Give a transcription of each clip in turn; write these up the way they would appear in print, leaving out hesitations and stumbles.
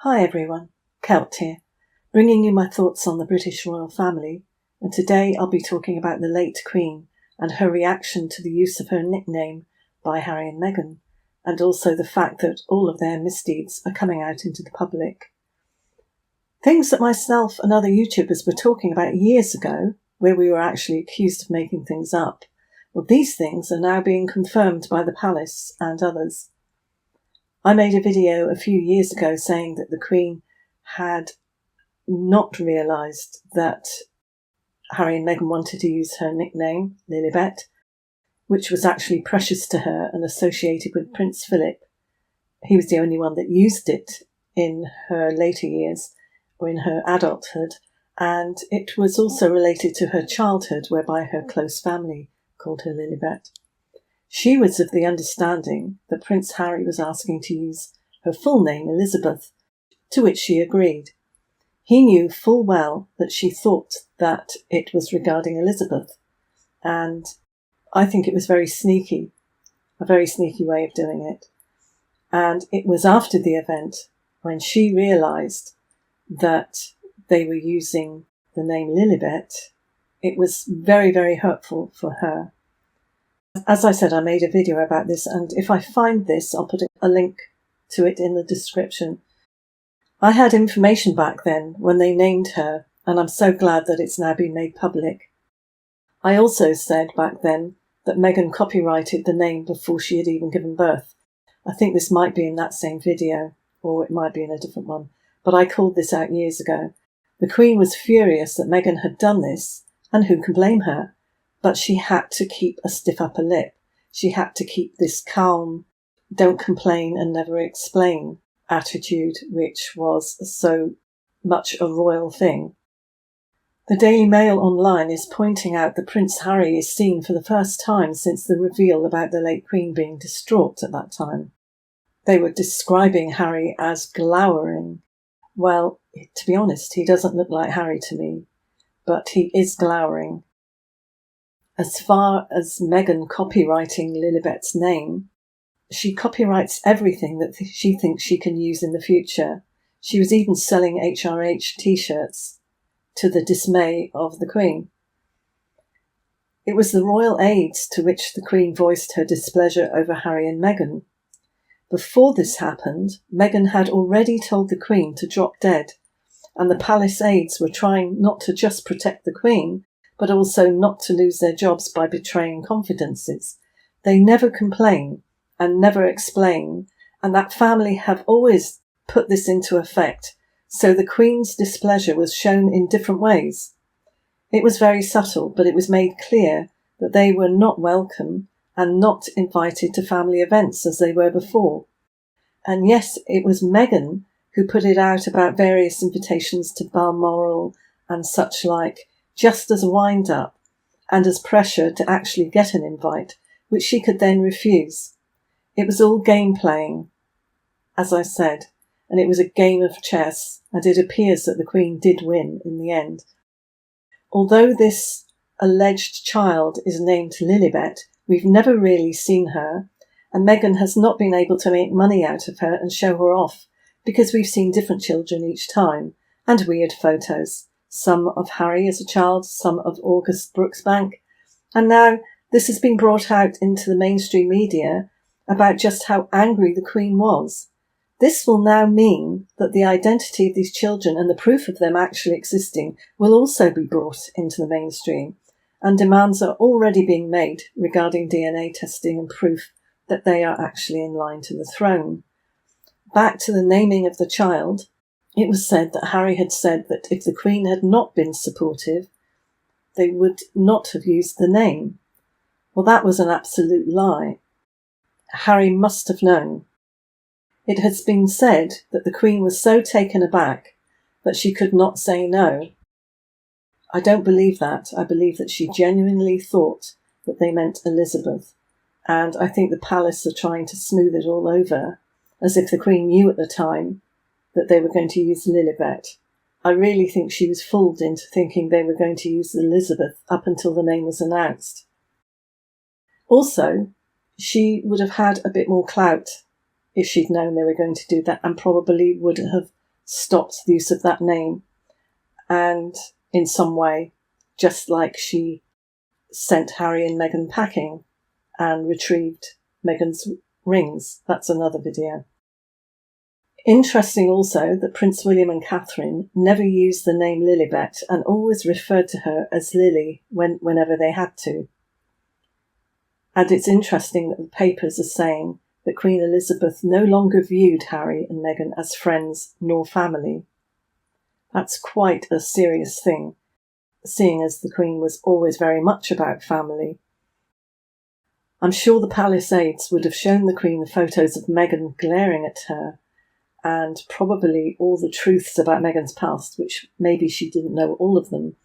Hi everyone, Kelt here, bringing you my thoughts on the British royal family, and today I'll be talking about the late Queen and her reaction to the use of her nickname by Harry and Meghan, and also the fact that all of their misdeeds are coming out into the public. Things that myself and other YouTubers were talking about years ago, where we were actually accused of making things up, well, these things are now being confirmed by the palace and others. I made a video a few years ago saying that the Queen had not realised that Harry and Meghan wanted to use her nickname, Lilibet, which was actually precious to her and associated with Prince Philip. He was the only one that used it in her later years, or in her adulthood, and it was also related to her childhood, whereby her close family called her Lilibet. She was of the understanding that Prince Harry was asking to use her full name, Elizabeth, to which she agreed. He knew full well that she thought that it was regarding Elizabeth, and I think it was very sneaky, a very sneaky way of doing it. And it was after the event, when she realised that they were using the name Lilibet, it was very, very hurtful for her. As I said, I made a video about this, and if I find this, I'll put a link to it in the description. I had information back then when they named her, and I'm so glad that it's now been made public. I also said back then that Meghan copyrighted the name before she had even given birth. I think this might be in that same video, or it might be in a different one, but I called this out years ago. The Queen was furious that Meghan had done this, and who can blame her? But she had to keep a stiff upper lip. She had to keep this calm, don't complain and never explain attitude, which was so much a royal thing. The Daily Mail online is pointing out that Prince Harry is seen for the first time since the reveal about the late Queen being distraught at that time. They were describing Harry as glowering. Well, to be honest, he doesn't look like Harry to me, but he is glowering. As far as Meghan copywriting Lilibet's name, she copyrights everything that she thinks she can use in the future. She was even selling HRH t-shirts, to the dismay of the Queen. It was the royal aides to which the Queen voiced her displeasure over Harry and Meghan. Before this happened, Meghan had already told the Queen to drop dead, and the palace aides were trying not to just protect the Queen, but also not to lose their jobs by betraying confidences. They never complain and never explain, and that family have always put this into effect, so the Queen's displeasure was shown in different ways. It was very subtle, but it was made clear that they were not welcome and not invited to family events as they were before. And yes, it was Meghan who put it out about various invitations to Balmoral and such like, just as a wind-up and as pressure to actually get an invite, which she could then refuse. It was all game-playing, as I said, and it was a game of chess, and it appears that the Queen did win in the end. Although this alleged child is named Lilibet, we've never really seen her, and Meghan has not been able to make money out of her and show her off, because we've seen different children each time, and weird photos. Some of Harry as a child, some of August Brooksbank, and now this has been brought out into the mainstream media about just how angry the Queen was. This will now mean that the identity of these children and the proof of them actually existing will also be brought into the mainstream, and demands are already being made regarding DNA testing and proof that they are actually in line to the throne. Back to the naming of the child. It was said that Harry had said that if the Queen had not been supportive, they would not have used the name. Well, that was an absolute lie. Harry must have known. It has been said that the Queen was so taken aback that she could not say no. I don't believe that. I believe that she genuinely thought that they meant Elizabeth, and I think the palace are trying to smooth it all over, as if the Queen knew at the time that they were going to use Lilibet. I really think she was fooled into thinking they were going to use Elizabeth up until the name was announced. Also, she would have had a bit more clout if she'd known they were going to do that, and probably would have stopped the use of that name, and in some way, just like she sent Harry and Meghan packing and retrieved Meghan's rings. That's another video. Interesting also that Prince William and Katherine never used the name Lilibet and always referred to her as Lily whenever they had to. And it's interesting that the papers are saying that Queen Elizabeth no longer viewed Harry and Meghan as friends nor family. That's quite a serious thing, seeing as the Queen was always very much about family. I'm sure the palace aides would have shown the Queen the photos of Meghan glaring at her, and probably all the truths about Meghan's past, which maybe she didn't know all of them,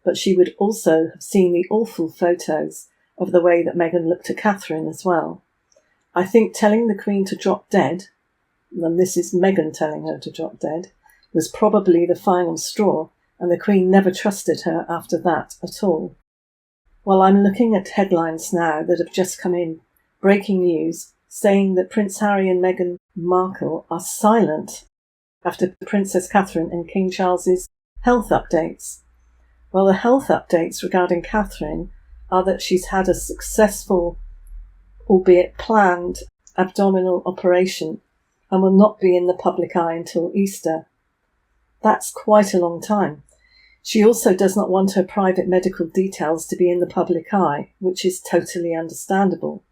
but she would also have seen the awful photos of the way that Meghan looked at Katherine as well. I think telling the Queen to drop dead, and this is Meghan telling her to drop dead, was probably the final straw, and the Queen never trusted her after that at all. Well, I'm looking at headlines now that have just come in, breaking news, saying that Prince Harry and Meghan Markle are silent after Princess Catherine and King Charles's health updates. Well, the health updates regarding Catherine are that she's had a successful, albeit planned, abdominal operation and will not be in the public eye until Easter. That's quite a long time. She also does not want her private medical details to be in the public eye, which is totally understandable.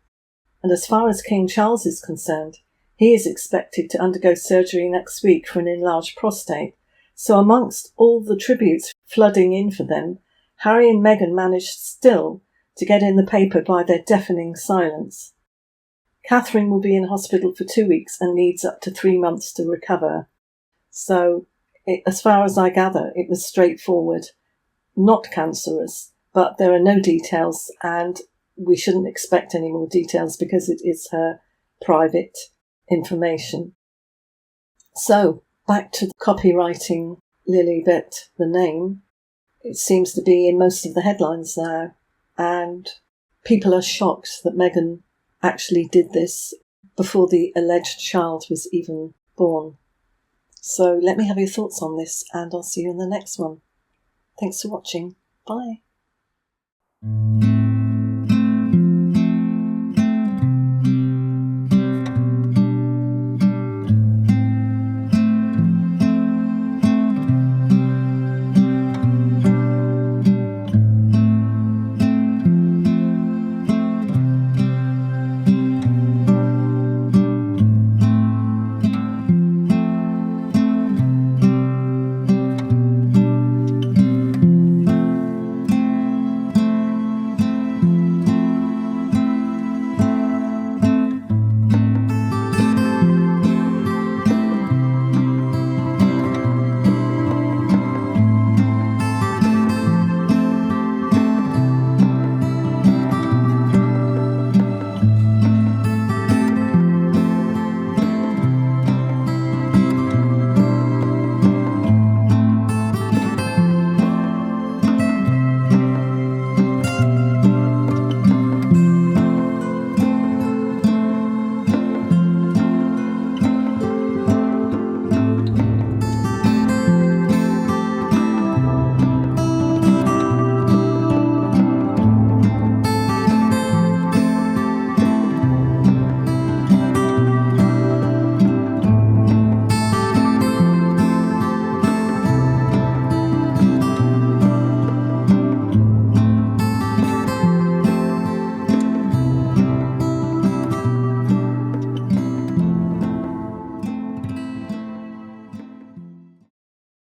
And as far as King Charles is concerned, he is expected to undergo surgery next week for an enlarged prostate. So amongst all the tributes flooding in for them, Harry and Meghan managed still to get in the paper by their deafening silence. Catherine will be in hospital for 2 weeks and needs up to 3 months to recover. So, as far as I gather, it was straightforward, not cancerous, but there are no details, and we shouldn't expect any more details because it is her private information. So, back to copywriting Lilibet, the name. It seems to be in most of the headlines now, and people are shocked that Meghan actually did this before the alleged child was even born. So let me have your thoughts on this, and I'll see you in the next one. Thanks for watching. Bye.